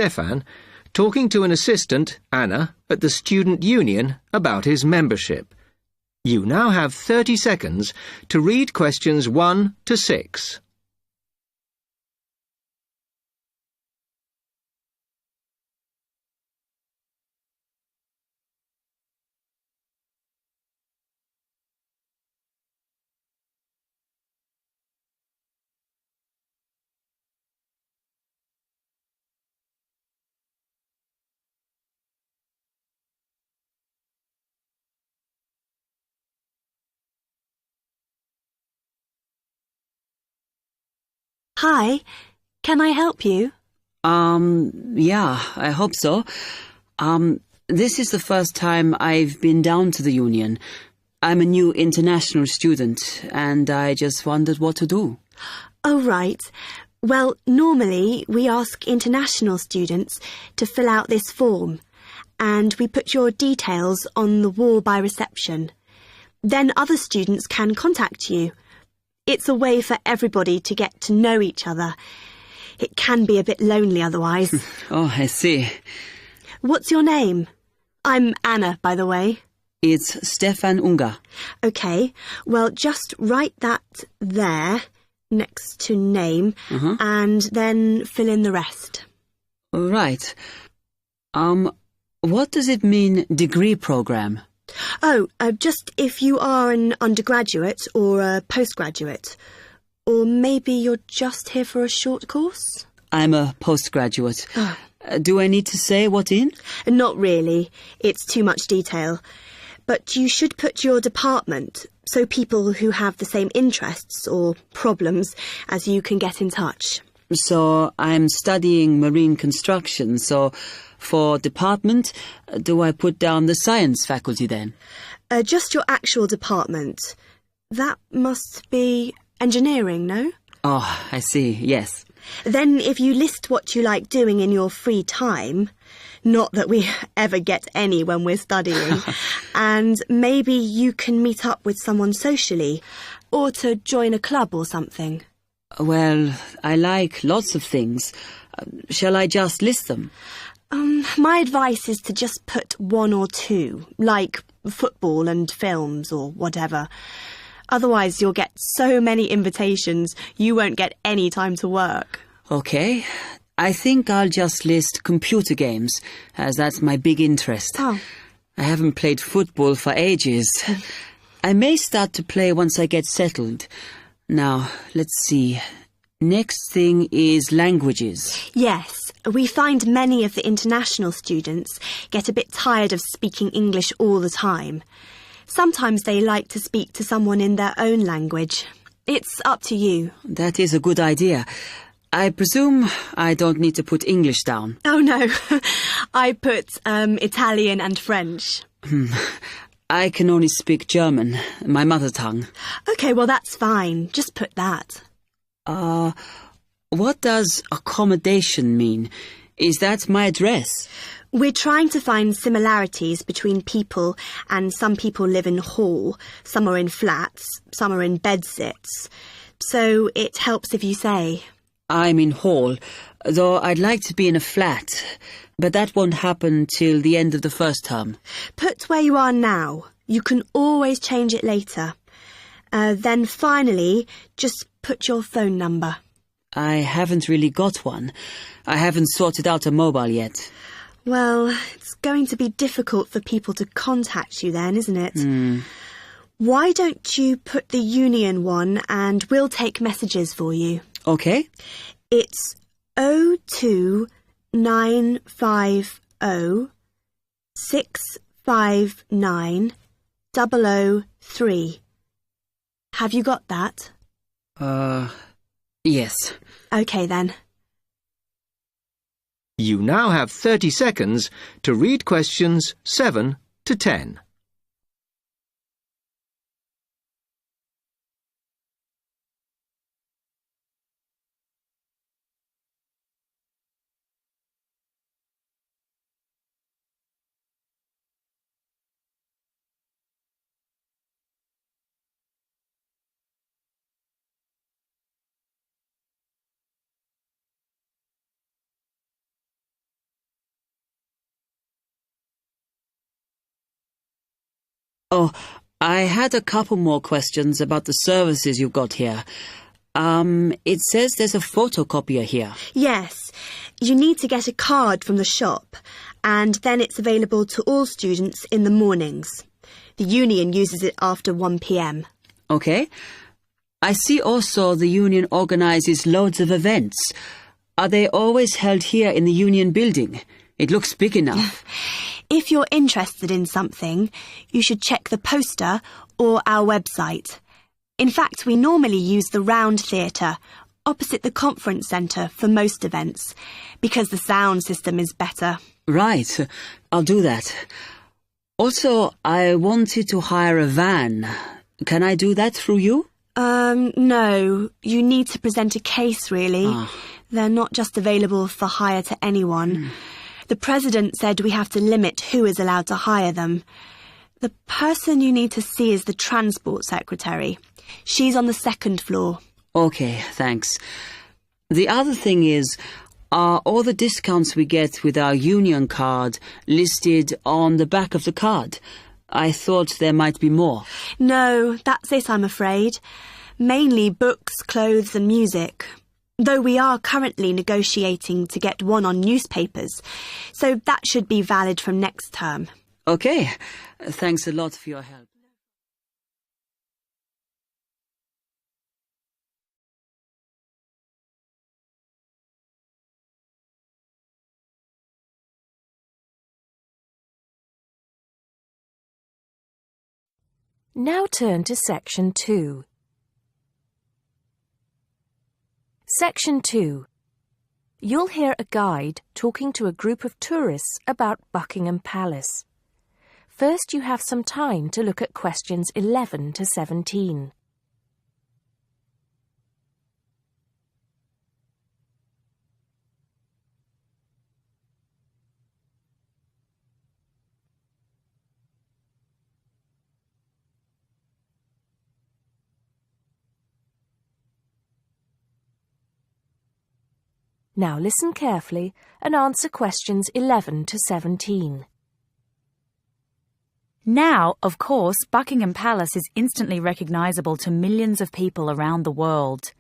Stefan, talking to an assistant, Anna, at the student union about his membership. You now have 30 seconds to read questions 1 to 6. Hi, can I help you? Yeah, I hope so. This is the first time I've been down to the union. I'm a new international student, and I just wondered what to do. Oh, right. Well, normally we ask international students to fill out this form, and we put your details on the wall by reception. Then other students can contact you. It's a way for everybody to get to know each other. It can be a bit lonely otherwise. Oh, I see. What's your name? I'm Anna, by the way. It's Stefan Unger. OK, well, just write that there, next to name, and then fill in the rest. Right. What does it mean, degree program? Oh, just if you are an undergraduate or a postgraduate. Or maybe you're just here for a short course? I'm a postgraduate. Do I need to say what in? Not really. It's too much detail. But you should put your department, so people who have the same interests or problems as you can get in touch. So I'm studying marine construction, so for department, do I put down the science faculty then? Just your actual department. That must be engineering, no? Oh, I see, yes. Then if you list what you like doing in your free time, not that we ever get any when we're studying, and maybe you can meet up with someone socially, or to join a club or something. Well, I like lots of things. Shall I just list them? My advice is to just put 1 or 2, like football and films or whatever. Otherwise you'll get so many invitations you won't get any time to work. OK. I think I'll just list computer games, as that's my big interest. Oh. I haven't played football for ages. I may start to play once I get settled. Now, let's see. Next thing is languages. Yes, we find many of the international students get a bit tired of speaking English all the time. Sometimes they like to speak to someone in their own language. It's up to you. That is a good idea. I presume I don't need to put English down. Oh, no. I put Italian and French. I can only speak German, my mother tongue. OK, well, that's fine. Just put that. What does accommodation mean? Is that my address? We're trying to find similarities between people, and some people live in hall, some are in flats, some are in bedsits. So it helps if you say. I'm in hall, though I'd like to be in a flat, but that won't happen till the end of the first term. Put where you are now. You can always change it later. Then finally, just put your phone number. I haven't really got one. I haven't sorted out a mobile yet. Well, it's going to be difficult for people to contact you then, isn't it? Why don't you put the union one and we'll take messages for you? OK. It's 02950 659 003. Have you got that? Yes. OK then. You now have 30 seconds to read questions 7 to 10. Oh, I had a couple more questions about the services you've got here. It says there's a photocopier here. Yes, you need to get a card from the shop, and then it's available to all students in the mornings. The union uses it after 1 p.m. Okay. I see also the union organizes loads of events. Are they always held here in the union building? It looks big enough. If you're interested in something, you should check the poster or our website. In fact, we normally use the Round Theatre, opposite the conference centre for most events, because the sound system is better. Right. I'll do that. Also, I wanted to hire a van. Can I do that through you? No. You need to present a case, really. They're not just available for hire to anyone. The president said we have to limit who is allowed to hire them. The person you need to see is the transport secretary. She's on the 2nd floor. Okay, thanks. The other thing is, are all the discounts we get with our union card listed on the back of the card? I thought there might be more. No, that's it, I'm afraid. Mainly books, clothes and music. Though we are currently negotiating to get one on newspapers, so that should be valid from next term. Okay, thanks a lot for your help. Now turn to Section 2. Section 2. You'll hear a guide talking to a group of tourists about Buckingham Palace. First, you have some time to look at questions 11 to 17. Now listen carefully and answer questions 11 to 17. Now, of course, Buckingham Palace is instantly recognisable to millions of people around the world.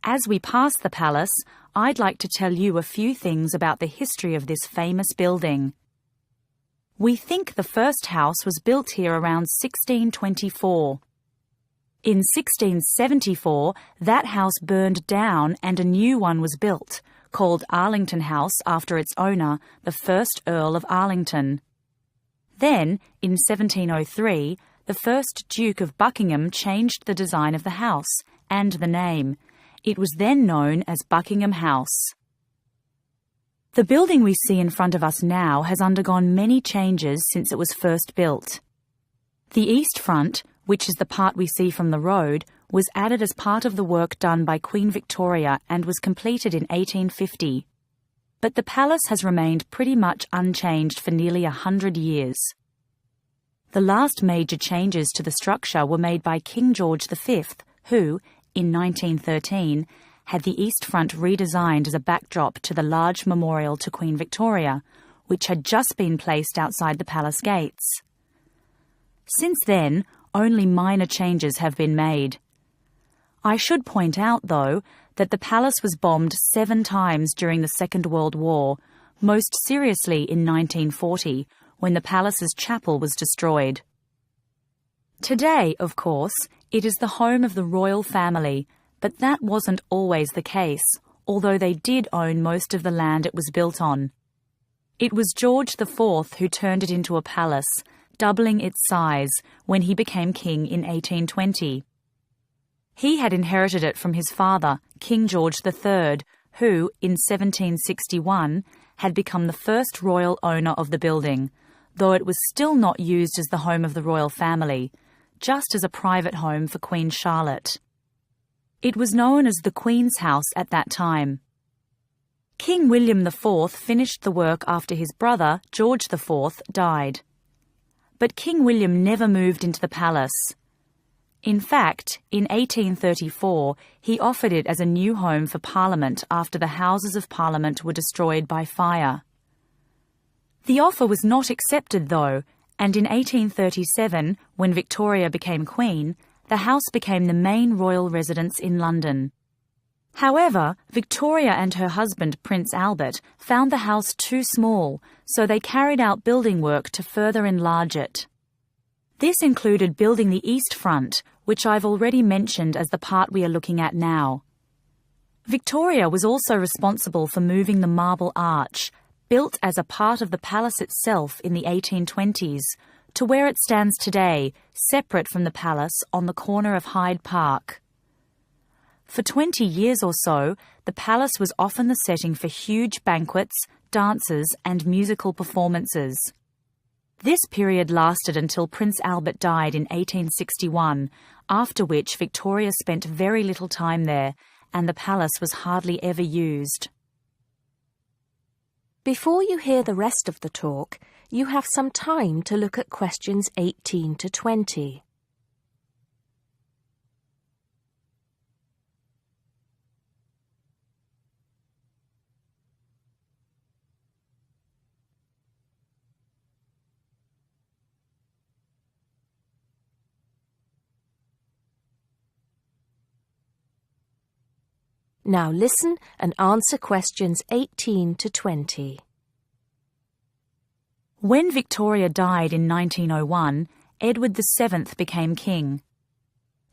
As we pass the palace, I'd like to tell you a few things about the history of this famous building. We think the first house was built here around 1624. In 1674, that house burned down and a new one was built, called Arlington House after its owner, the first Earl of Arlington. Then, in 1703, the first Duke of Buckingham changed the design of the house and the name. It was then known as Buckingham House. The building we see in front of us now has undergone many changes since it was first built. The east front, which is the part we see from the road, was added as part of the work done by Queen Victoria and was completed in 1850. But the palace has remained pretty much unchanged for nearly 100 years. The last major changes to the structure were made by King George V, who, in 1913, had the east front redesigned as a backdrop to the large memorial to Queen Victoria, which had just been placed outside the palace gates. Since then, only minor changes have been made. I should point out, though, that the palace was bombed 7 times during the Second World War, most seriously in 1940, when the palace's chapel was destroyed. Today, of course, it is the home of the royal family, but that wasn't always the case, although they did own most of the land it was built on. It was George IV who turned it into a palace, doubling its size when he became king in 1820. He had inherited it from his father, King George III, who, in 1761, had become the first royal owner of the building, though it was still not used as the home of the royal family, just as a private home for Queen Charlotte. It was known as the Queen's House at that time. King William IV finished the work after his brother, George IV, died. But King William never moved into the palace. In fact, in 1834, he offered it as a new home for Parliament after the Houses of Parliament were destroyed by fire. The offer was not accepted, though, and in 1837, when Victoria became Queen, the house became the main royal residence in London. However, Victoria and her husband, Prince Albert, found the house too small, so they carried out building work to further enlarge it. This included building the east front, which I've already mentioned as the part we are looking at now. Victoria was also responsible for moving the Marble Arch, built as a part of the palace itself in the 1820s, to where it stands today, separate from the palace on the corner of Hyde Park. For 20 years or so, the palace was often the setting for huge banquets, dances, and musical performances. This period lasted until Prince Albert died in 1861, after which Victoria spent very little time there, and the palace was hardly ever used. Before you hear the rest of the talk, you have some time to look at questions 18 to 20. Now listen and answer questions 18 to 20. When Victoria died in 1901, Edward VII became king.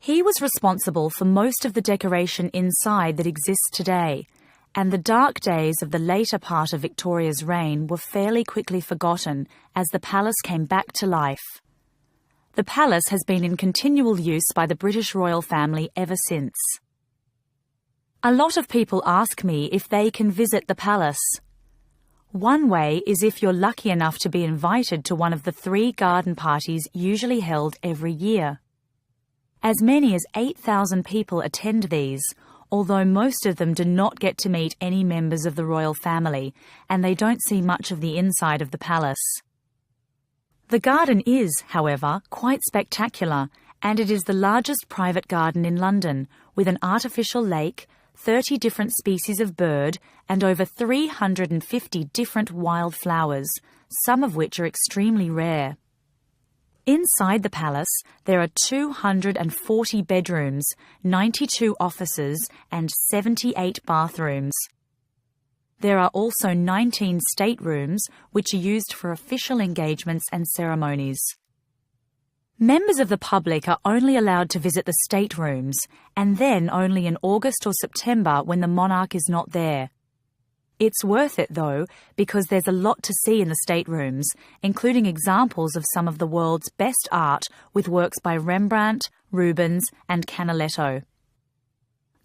He was responsible for most of the decoration inside that exists today, and the dark days of the later part of Victoria's reign were fairly quickly forgotten as the palace came back to life. The palace has been in continual use by the British royal family ever since. A lot of people ask me if they can visit the palace. One way is if you're lucky enough to be invited to one of the 3 garden parties usually held every year. As many as 8,000 people attend these, although most of them do not get to meet any members of the royal family, and they don't see much of the inside of the palace. The garden is, however, quite spectacular, and it is the largest private garden in London, with an artificial lake, 30 different species of bird, and over 350 different wild flowers, some of which are extremely rare. Inside the palace, there are 240 bedrooms, 92 offices, and 78 bathrooms. There are also 19 staterooms, which are used for official engagements and ceremonies. Members of the public are only allowed to visit the staterooms, and then only in August or September when the monarch is not there. It's worth it, though, because there's a lot to see in the staterooms, including examples of some of the world's best art with works by Rembrandt, Rubens, and Canaletto.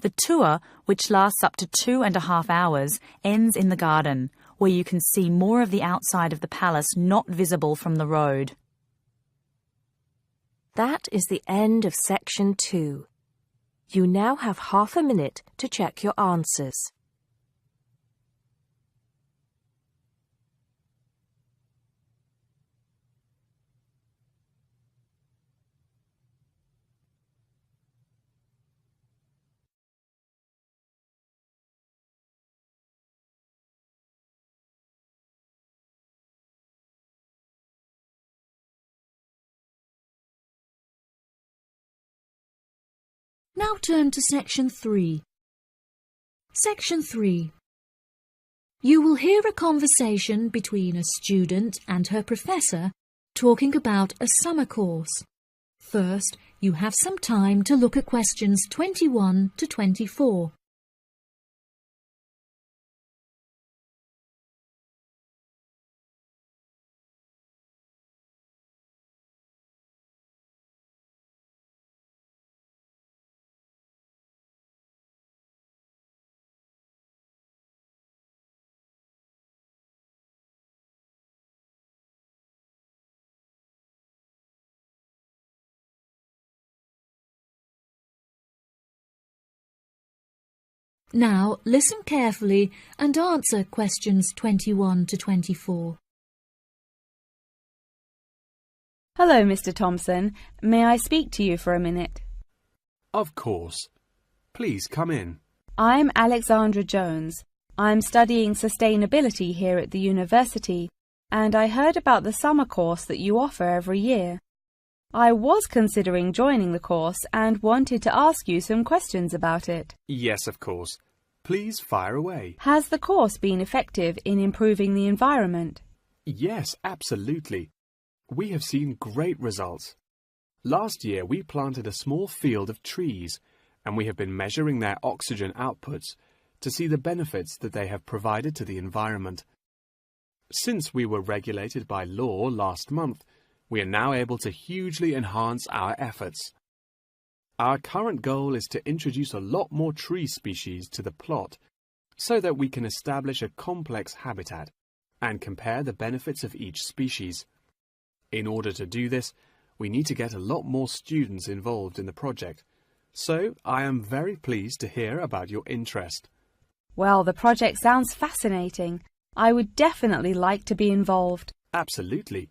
The tour, which lasts up to 2.5 hours, ends in the garden, where you can see more of the outside of the palace not visible from the road. That is the end of section 2. You now have half a minute to check your answers. Now turn to Section 3. Section 3. You will hear a conversation between a student and her professor talking about a summer course. First, you have some time to look at questions 21 to 24. Now listen carefully and answer questions 21 to 24. Hello, Mr. Thompson. May I speak to you for a minute? Of course. Please come in. I'm Alexandra Jones. I'm studying sustainability here at the university, and I heard about the summer course that you offer every year. I was considering joining the course and wanted to ask you some questions about it. Yes, of course. Please fire away. Has the course been effective in improving the environment? Yes, absolutely. We have seen great results. Last year we planted a small field of trees, and we have been measuring their oxygen outputs to see the benefits that they have provided to the environment. Since we were regulated by law last month, we are now able to hugely enhance our efforts. Our current goal is to introduce a lot more tree species to the plot so that we can establish a complex habitat and compare the benefits of each species. In order to do this, we need to get a lot more students involved in the project. So, I am very pleased to hear about your interest. Well, the project sounds fascinating. I would definitely like to be involved. Absolutely.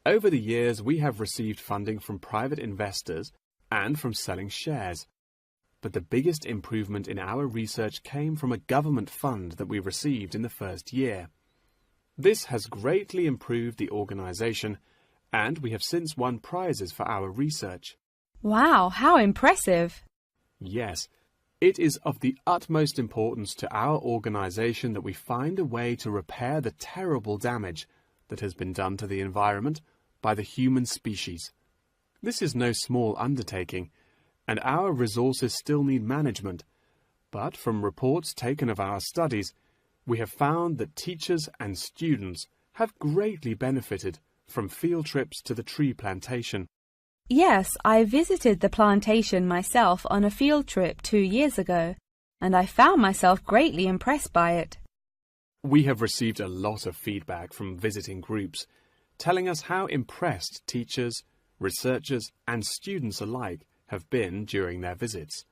Over the years, we have received funding from private investors and from selling shares. But the biggest improvement in our research came from a government fund that we received in the first year. This has greatly improved the organization, and we have since won prizes for our research. Wow, how impressive! Yes, it is of the utmost importance to our organization that we find a way to repair the terrible damage that has been done to the environment by the human species. This is no small undertaking, and our resources still need management. But from reports taken of our studies, we have found that teachers and students have greatly benefited from field trips to the tree plantation. Yes, I visited the plantation myself on a field trip 2 years ago, and I found myself greatly impressed by it. We have received a lot of feedback from visiting groups, telling us how impressed teachers, researchers, and students alike have been during their visits.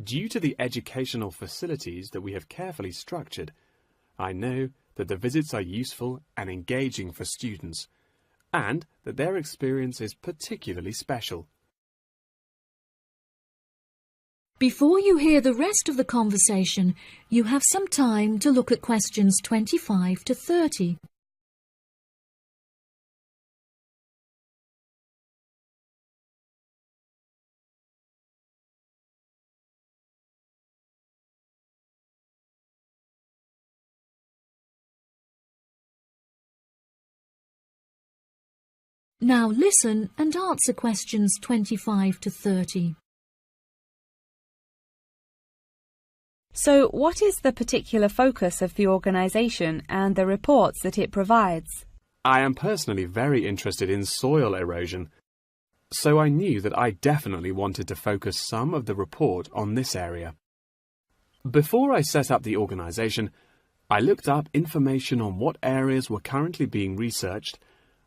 Due to the educational facilities that we have carefully structured, I know that the visits are useful and engaging for students, and that their experience is particularly special. Before you hear the rest of the conversation, you have some time to look at questions 25 to 30. Now listen and answer questions 25 to 30. So, what is the particular focus of the organisation and the reports that it provides? I am personally very interested in soil erosion, so I knew that I definitely wanted to focus some of the report on this area. Before I set up the organisation, I looked up information on what areas were currently being researched,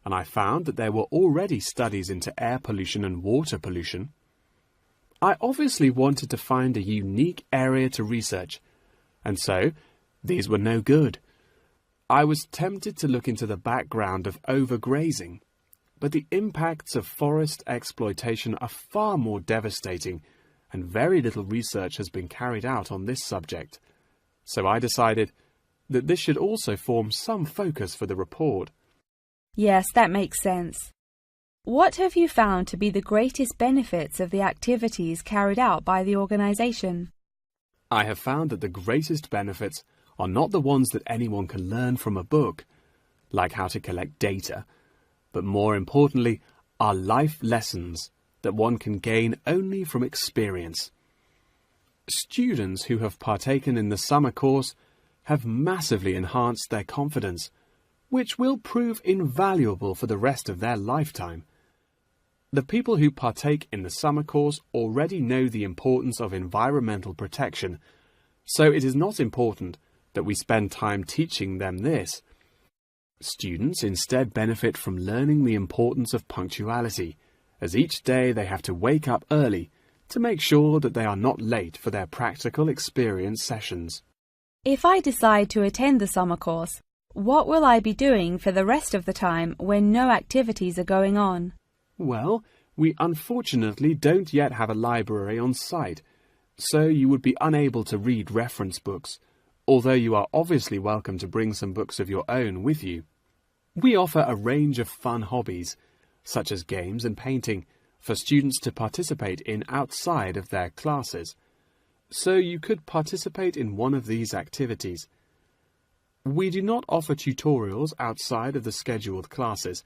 and I found that there were already studies into air pollution and water pollution. I obviously wanted to find a unique area to research, and so these were no good. I was tempted to look into the background of overgrazing, but the impacts of forest exploitation are far more devastating, and very little research has been carried out on this subject. So I decided that this should also form some focus for the report. Yes, that makes sense. What have you found to be the greatest benefits of the activities carried out by the organisation? I have found that the greatest benefits are not the ones that anyone can learn from a book, like how to collect data, but more importantly are life lessons that one can gain only from experience. Students who have partaken in the summer course have massively enhanced their confidence, which will prove invaluable for the rest of their lifetime. The people who partake in the summer course already know the importance of environmental protection, so it is not important that we spend time teaching them this. Students instead benefit from learning the importance of punctuality, as each day they have to wake up early to make sure that they are not late for their practical experience sessions. If I decide to attend the summer course, what will I be doing for the rest of the time when no activities are going on? Well, we unfortunately don't yet have a library on site, so you would be unable to read reference books, although you are obviously welcome to bring some books of your own with you. We offer a range of fun hobbies, such as games and painting, for students to participate in outside of their classes. So you could participate in one of these activities. We do not offer tutorials outside of the scheduled classes.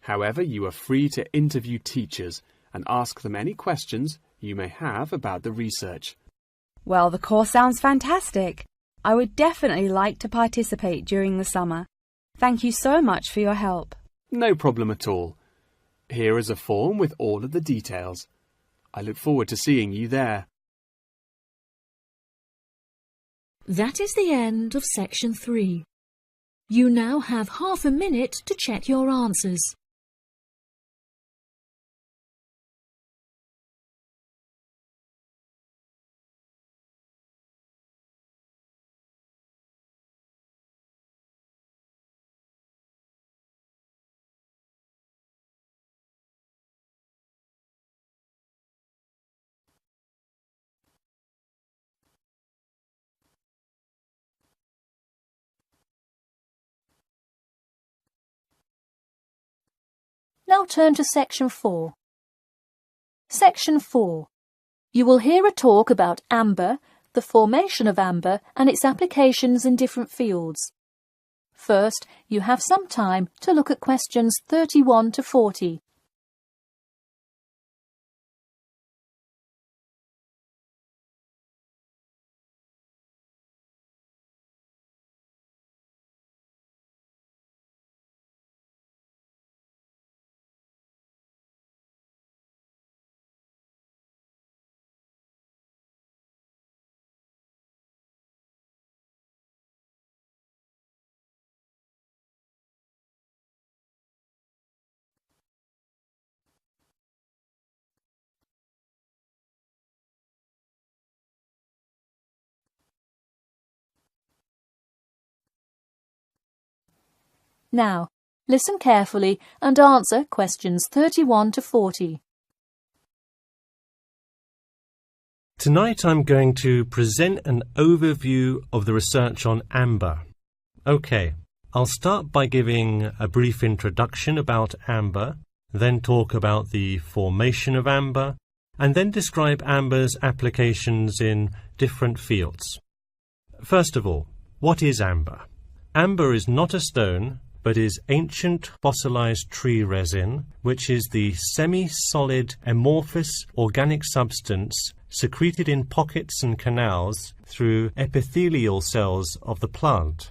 However, you are free to interview teachers and ask them any questions you may have about the research. Well, the course sounds fantastic. I would definitely like to participate during the summer. Thank you so much for your help. No problem at all. Here is a form with all of the details. I look forward to seeing you there. That is the end of section 3. You now have half a minute to check your answers. Now turn to Section 4. Section 4. You will hear a talk about amber, the formation of amber and its applications in different fields. First, you have some time to look at questions 31 to 40. Now, listen carefully and answer questions 31 to 40. Tonight I'm going to present an overview of the research on amber. Okay, I'll start by giving a brief introduction about amber, then talk about the formation of amber, and then describe amber's applications in different fields. First of all, what is amber? Amber is not a stone, but is ancient fossilized tree resin, which is the semi-solid amorphous organic substance secreted in pockets and canals through epithelial cells of the plant.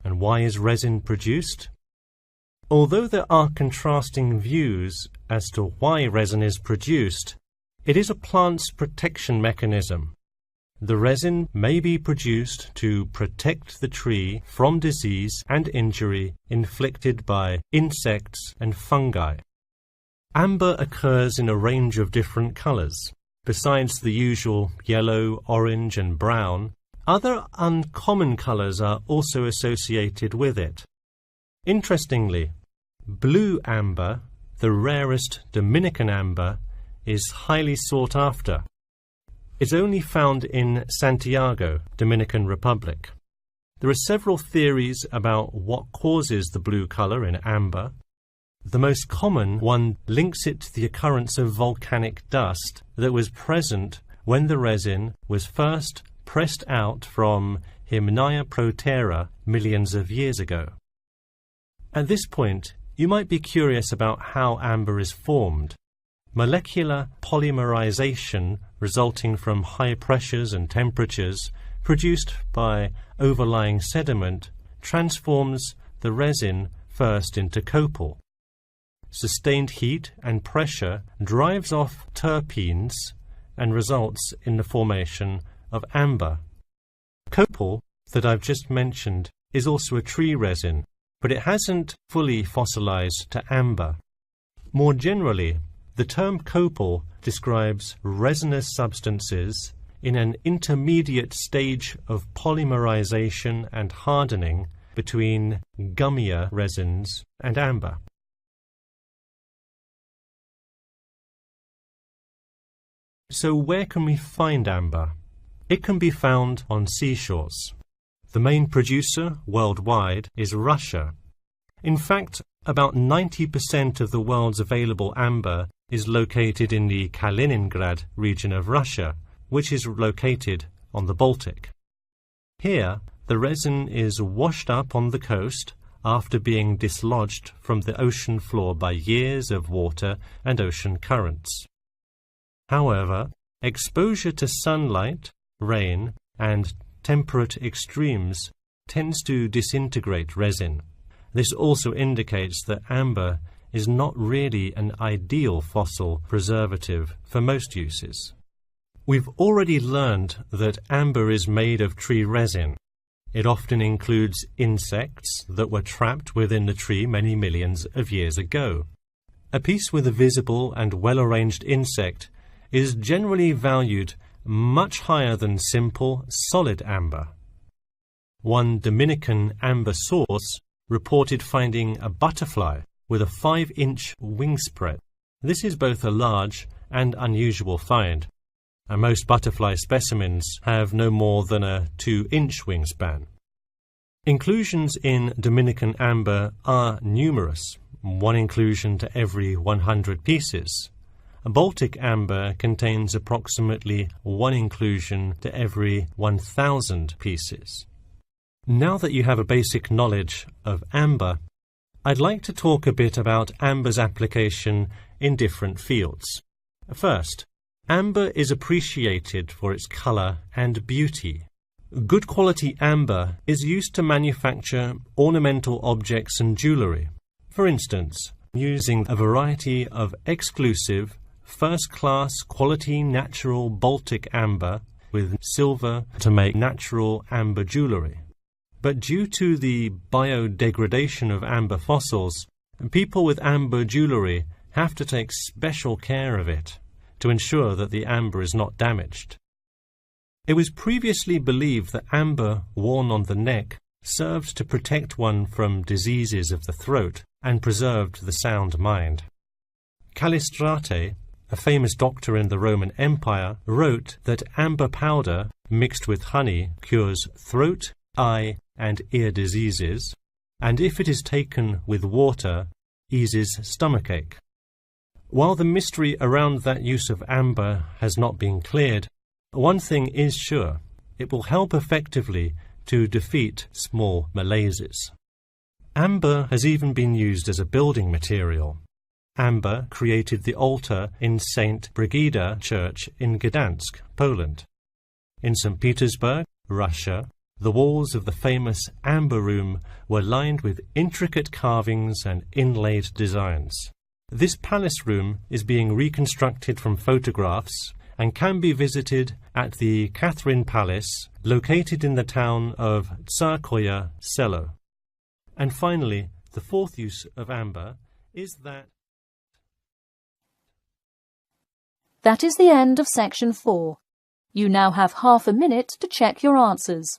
And why is resin produced? Although there are contrasting views as to why resin is produced, it is a plant's protection mechanism. The resin may be produced to protect the tree from disease and injury inflicted by insects and fungi. Amber occurs in a range of different colors. Besides the usual yellow, orange and brown, other uncommon colors are also associated with it. Interestingly, blue amber, the rarest Dominican amber, is highly sought after. It's only found in Santiago, Dominican Republic. There are several theories about what causes the blue color in amber. The most common one links it to the occurrence of volcanic dust that was present when the resin was first pressed out from Hymnaea protera millions of years ago. At this point, you might be curious about how amber is formed. Molecular polymerization resulting from high pressures and temperatures produced by overlying sediment transforms the resin first into copal. Sustained heat and pressure drives off terpenes and results in the formation of amber. Copal, that I've just mentioned, is also a tree resin, but it hasn't fully fossilized to amber. More generally, the term copal describes resinous substances in an intermediate stage of polymerization and hardening between gummier resins and amber. So where can we find amber? It can be found on seashores. The main producer worldwide is Russia. In fact, about 90% of the world's available amber is located in the Kaliningrad region of Russia, which is located on the Baltic. Here, the resin is washed up on the coast after being dislodged from the ocean floor by years of water and ocean currents. However, exposure to sunlight, rain, and temperate extremes tends to disintegrate resin. This also indicates that amber is not really an ideal fossil preservative for most uses. We've already learned that amber is made of tree resin. It often includes insects that were trapped within the tree many millions of years ago. A piece with a visible and well-arranged insect is generally valued much higher than simple, solid amber. One Dominican amber source reported finding a butterfly with a 5-inch wingspread. This is both a large and unusual find. Most butterfly specimens have no more than a 2-inch wingspan. Inclusions in Dominican amber are numerous, 1 inclusion to every 100 pieces. Baltic amber contains approximately 1 inclusion to every 1,000 pieces. Now that you have a basic knowledge of amber, I'd like to talk a bit about amber's application in different fields. First, amber is appreciated for its colour and beauty. Good quality amber is used to manufacture ornamental objects and jewellery. For instance, using a variety of exclusive, first-class quality natural Baltic amber with silver to make natural amber jewellery. But due to the biodegradation of amber fossils, people with amber jewellery have to take special care of it to ensure that the amber is not damaged. It was previously believed that amber worn on the neck served to protect one from diseases of the throat and preserved the sound mind. Callistrate, a famous doctor in the Roman Empire, wrote that amber powder mixed with honey cures throat, eye, and ear diseases, and if it is taken with water, eases stomachache. While the mystery around that use of amber has not been cleared, one thing is sure: it will help effectively to defeat small malaises. Amber has even been used as a building material. Amber created the altar in St. Brigida Church in Gdansk, Poland. In St. Petersburg, Russia, the walls of the famous Amber Room were lined with intricate carvings and inlaid designs. This palace room is being reconstructed from photographs and can be visited at the Catherine Palace, located in the town of Tsarskoye Selo. And finally, the fourth use of amber is that... That is the end of section 4. You now have half a minute to check your answers.